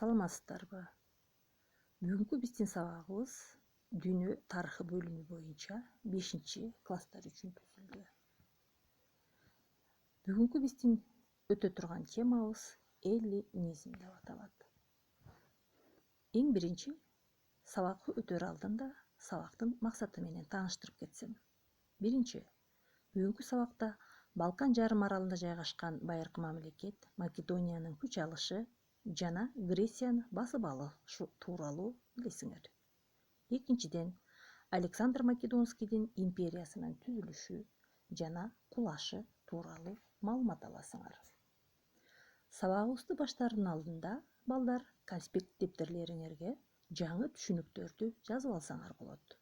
Саламатсыздарбы? Бүгүнкү биздин сабагыбыз дүйнө тарыхы бөлүмү боюнча 5-класстар үчүн түзүлдү. Бүгүнкү биздин өтө турган темабыз эллинизм деп аталат. Эң биринчи сабакты өтөр алдында сабактын максаты менен тааныштырып кетсем. Биринчи, бүгүнкү сабакта Балкан жарым аралында жайгашкан байыркы мамлекет Македониянын күч алышы жана Грецияны басып алышы тууралуу билесиңер. Экинчиден, Александр Македонскийдин империясынын түзүлүшү жана кулашы тууралуу маалымат аласыңар. Сабагыбызды баштаардын алдында балдар конспект дептерлериңерге жаңы түшүнүктөрдү жазып алсаңар болот.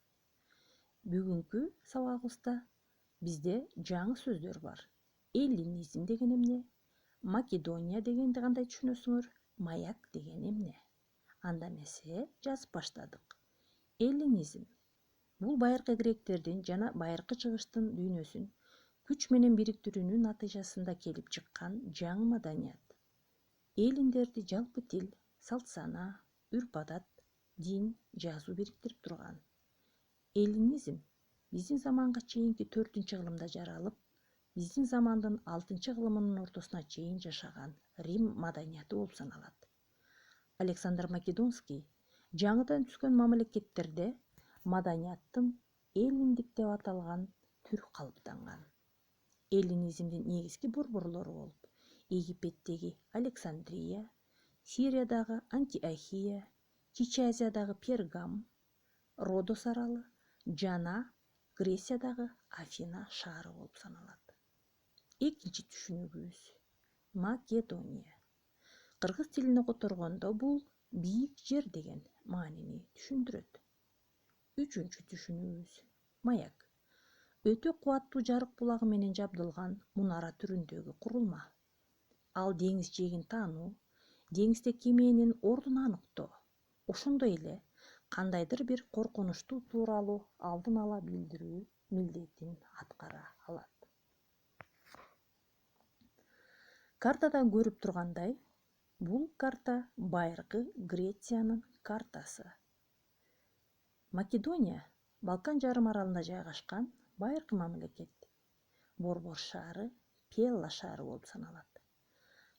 Бүгүнкү сабагыбызда бизде жаңы сөздөр бар. Эллинизм деген эмне? Македония дегенди кандай түшүнөсүңөр? Маяк деген эмне? Анда эмесе жазып баштадык. Эллинизм бул байыркы гректердин жана байыркы чыгыштын дүйнөсүн күч менен бириктирүүнүн натыйжасында келип чыккан жаңы маданият. Эллиндерди жалпы тил, салт-сана, үрп-адат, дин, жазуу бириктирип турган. Эллинизм биздин заманга чейинки 4-кылымда жаралып, биздин замандын 6-кылымынын ортосуна чейин жашаган Рим маданияты болуп саналат. Александр Македонский жаңыдан түскөн мамлекеттерде маданияттын эллиндик деп аталган түрү калыптанган. Эллинизмдин негизги борборлору болуп Египеттеги Александрия, Сириядагы Антиохия, Кичи Азиядагы Пергам, Родос аралы жана Грециядагы Афина шаары болуп саналат. Экинчи түшүнүгүбүз Македония. Кыргыз тилине которгондо бул бийик жер деген маанини түшүндүрөт. Үчүнчү түшүнүгүбүз маяк. Өтө кубаттуу жарык булагы менен жабдылган мунара түрүндөгү курулма. Ал деңиз жээгин таануу, деңизде кеменин ордун аныктоо, ошондой эле кандайдыр бир коркунучтуу тууралуу алдын ала билдирүү милдетин аткара алат. Картадан көрүп тургандай, бул карта байыркы Грециянын картасы. Македония Балкан жарым аралында жайгашкан байыркы мамлекет. Борбор шаары Пелла шаары болуп саналат.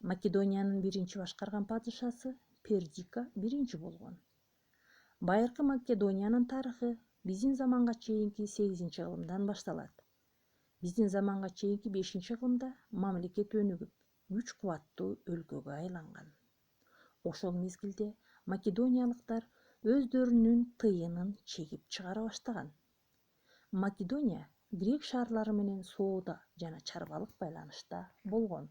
Македониянын биринчи башкарган падышасы Пердика биринчи болгон. Байыркы Македониянын тарыхы биздин заманга чейинки 8-кылымдан башталат. Биздин заманга чейинки 5-кылымда мамлекет өнүгүп, күч кубаттуу өлкөгө айланган. Ошол мезгилде македониялыктар өздөрүнүн тыйынын чегип чыгара баштаган. Македония грек шаарлары менен соода жана чарбалык байланышта болгон.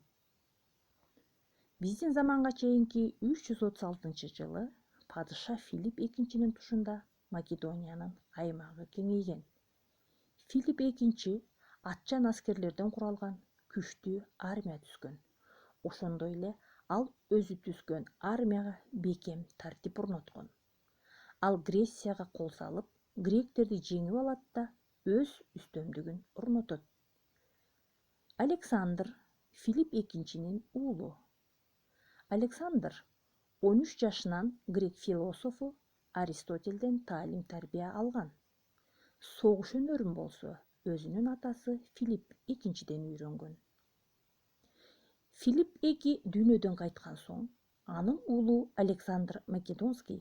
Биздин заманга чейинки 336-жылы падыша Филипп экинчинин тушунда Македониянын аймагы кеңейген. Филипп экинчи атчан аскерлерден куралган күчтүү армия түзгөн. Ошондой эле ал өзү түзгөн армияга бекем тартип орноткон. Ал Грецияга кол салып, гректерди жеңип алат да өз үстөмдүгүн орнотот. Александр Филипп экинчинин уулу. Александр 13 жашынан грек философу Аристотелден таалим-тарбия алган. Согуш өнөрүн болсо өзүнүн атасы Филипп экинчиден үйрөнгөн. Филипп эки дүйнөдөн кайткан соң, анын уулу Александр Македонский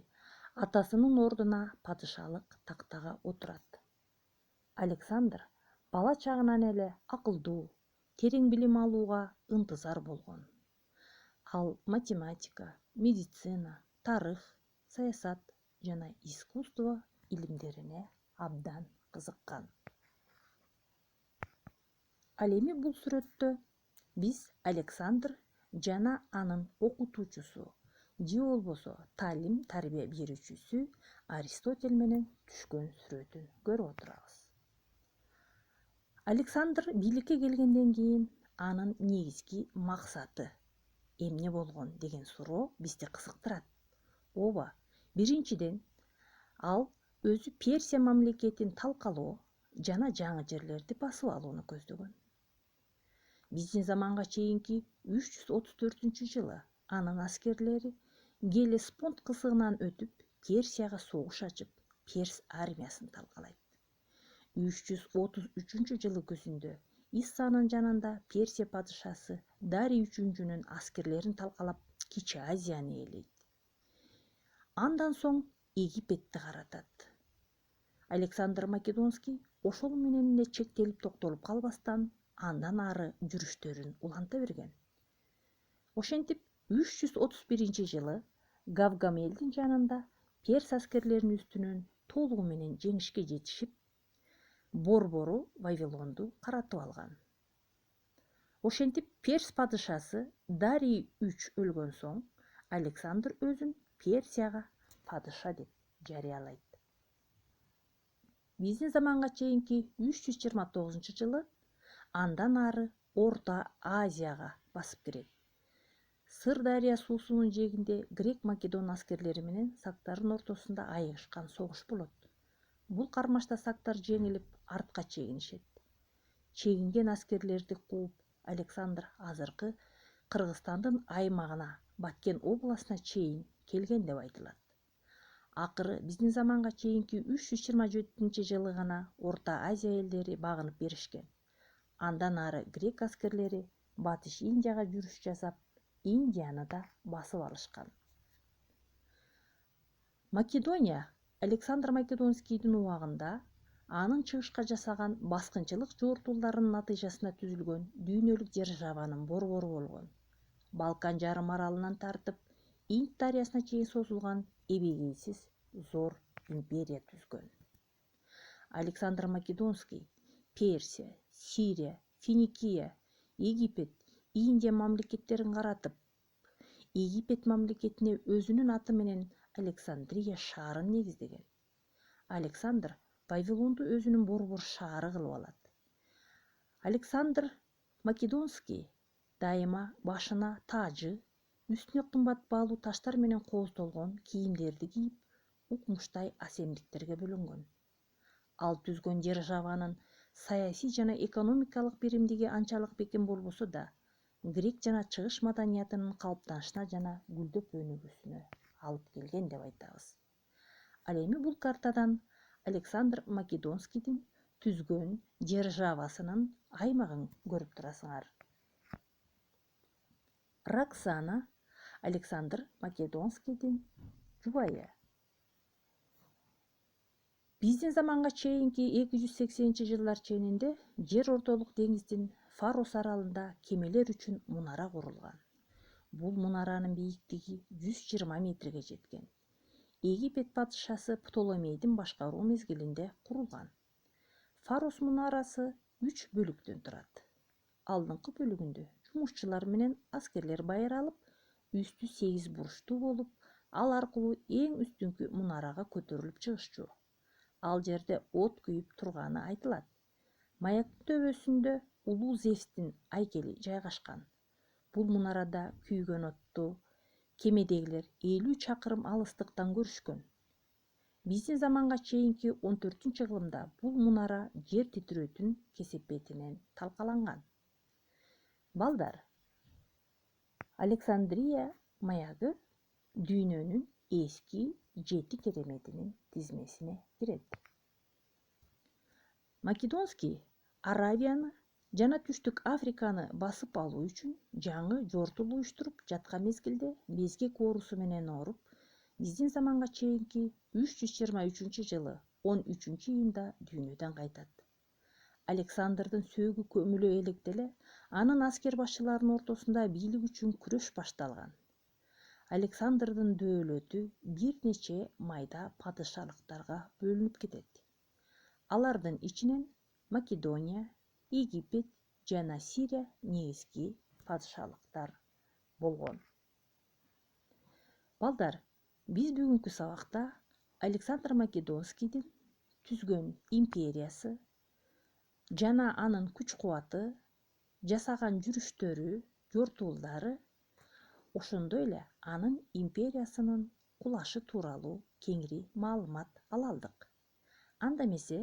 атасынын ордуна падышалык тактага отурат. Александр бала чагынан эле акылдуу, терең билим алууга ынтызар болгон. Ал математика, медицина, тарых, саясат жана искусство илимдерине абдан кызыккан. Ал эми бул сүрөттө биз Александр жана анын окутуучусу же болбосо таалим-тарбия берүүчүсү Аристотель менен түшкөн сүрөтүн көрүп отурабыз. Александр бийликке келгенден кийин анын негизги максаты эмне болгон деген суроо бизди кызыктырат. Ооба, биринчиден, ал өзү Персия мамлекетин талкалоо жана жаңы жерлерди басып алууну көздөгөн. Биздин заманга чейинки 334-жылы анын аскерлери Геллеспонд кызыгынан өтүп, Персияга согуш ачып, Перс армиясын талкалайт. 333-жылы күзүндө Иссанын жанында Персия падышасы Дарий үчүнчүнүн аскерлерин талкалап, Кичи Азияны ээлейт. Андан соң Египетти каратат. Александр Македонский ошол менен эле чектелип токтолуп калбастан, андан ары жүрүштөрүн уланта берген. Ошентип 331-жылы Гавгамелдин жанында Перс аскерлеринин үстүнөн толугу менен жеңишке жетишип, борбору Вавилонду каратып алган. Ошентип Перс падышасы Дарий 3 өлгөн соң, Александр өзүн Персияга падыша деп жарыялайт. Биздин заманга чейинки 329-жылы андан ары Орто Азияга басып кирет. Сырдария суусунун жээгинде грек-македон аскерлери менен сактардын ортосунда айыгышкан согуш болот. Бул кармашта сактар жеңилип, артка чегинишет. Чегинген аскерлерди кууп, Александр азыркы Кыргызстандын аймагына, Баткен областына чейин келген деп айтылат. Акыры биздин заманга чейинки 327-жылы гана Орто Азия элдери багынып беришкен. Андан ары грек аскерлери Батыш Индияга жүрүш жасап, Индияны да басып алышкан. Македония Александр Македонскийдин убагында анын чыгышка жасаган баскынчылык жортууларынын натыйжасында түзүлгөн дүйнөлүк державанын борбору болгон. Балкан жарым аралынан тартып, Инд дарыясына чейин созулган эбегейсиз зор империя түзгөн. Александр Македонский Персия, Сирия, Финикия, Египет, Индия мамлекеттерин каратып, Египет мамлекетине өзүнүн аты менен Александрия шаарын негиздеген. Александр Вавилонду өзүнүн борбор шаары кылып алат. Александр Македонский дайыма башына тажы, үстүнө кымбат баалуу таштар менен кооздолгон кийимдерди кийип, укмуштай асемдиктерге бөлөнгөн. Ал түзгөн державанын саясий жана экономикалык биримдиги анчалык бекем болбосо да, грек жана чыгыш маданиятынын калыптанышына жана гүлдөп өнүгүүсүнө алып келген деп айтабыз. Ал эми бул картадан Александр Македонскийдин түзгөн державасынын аймагын көрүп турасыңар. Роксана Александр Македонскийдин жубайы. Биздин заманга чейинки 280-жылдар ченинде Жер Ортолук деңиздин Фарос аралында кемелер үчүн мунара курулган. Бул мунаранын бийиктиги 120 метрге жеткен. Египет падышасы Птоломейдин башкаруу мезгилинде курулган. Фарос мунарасы 3 бөлүктөн турат. Алдыңкы бөлүгүндө жумушчулар менен аскерлер байыралып, үстү 8 бурчтуу болуп, ал аркылуу эң үстүнкү мунарага көтөрүлүп чыгышчу. Ал жерде от күйүп турганы айтылат. Маяктын төбөсүндө улуу Зевстин айкели жайгашкан. Бул мунарада күйгөн отту кемедегилер 50 чакырым алыстыктан көрүшкөн. Биздин заманга чейинки 14-кылымда бул мунара жер титирөөтүн кесепетинен талкаланган. Балдар, Александрия маягы дүйнөнүн эски 7 кереметинин тизмесине кирет. Македонский Аравияны жана Түштүк Африканы басып алуу үчүн жаңы жортуул уюштуруп жаткан мезгилде безгек оорусу менен ооруп, биздин заманга чейинки 323-жылы 13-июнда дүйнөдөн кайтат. Александрдын сөөгү көмүлө электе эле анын аскер башчыларынын ортосунда бийлик үчүн күрөш башталган. Александрдын дөөлөтү бир нече майда падышалыктарга бөлүнүп кетет. Алардын ичинен Македония, Египет жана Сирия негизги падышалыктар болгон. Балдар, биз бүгүнкү сабакта Александр Македонскийдин түзгөн империясы жана анын күч-кубаты, жасаган жүрүштөрү, жортуулдары, ошондой эле анын империясынын кулашы тууралуу кеңири маалымат ала алдык. Анда эмесе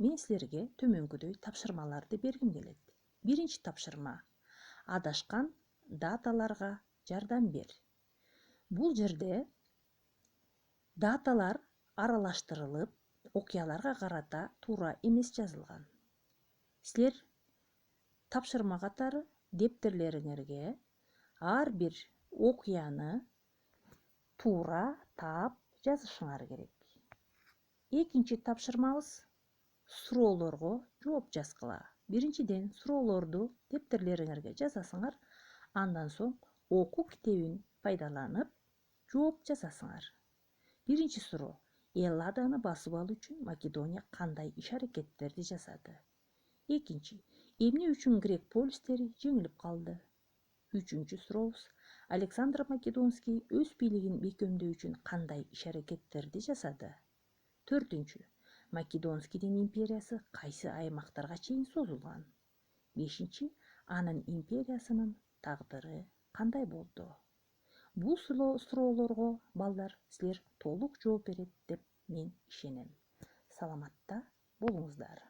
мен силерге төмөнкүдөй тапшырмаларды бергим келет. Биринчи тапшырма: адашкан даталарга жардам бер. Бул жерде даталар аралаштырылып, окуяларга карата туура эмес жазылган. Силер тапшырма катары дептерлериңерге ар бир окуяны туура таап жазышыңар керек. Экинчи тапшырмабыз суроолорго жооп жазгыла. Биринчиден суроолорду дептерлериңерге жазасыңар, андан соң окуу китебин пайдаланып жооп жазасыңар. Биринчи суроо: Элладаны басып алуу үчүн Македония кандай иш-аракеттерди жасады? Экинчи: эмне үчүн грек полистери жеңилип калды? Үчүнчү сурообуз: Александр Македонский өз бийлигин бекемдөө үчүн кандай иш-аракеттерди жасады? Төртүнчү: Македонскийдин империясы кайсы аймактарга чейин созулган? Бешинчи: анын империясынын тагдыры кандай болду? Бул суроолорго балдар силер толук жооп берет деп мен ишенем. Саламатта болуңуздар.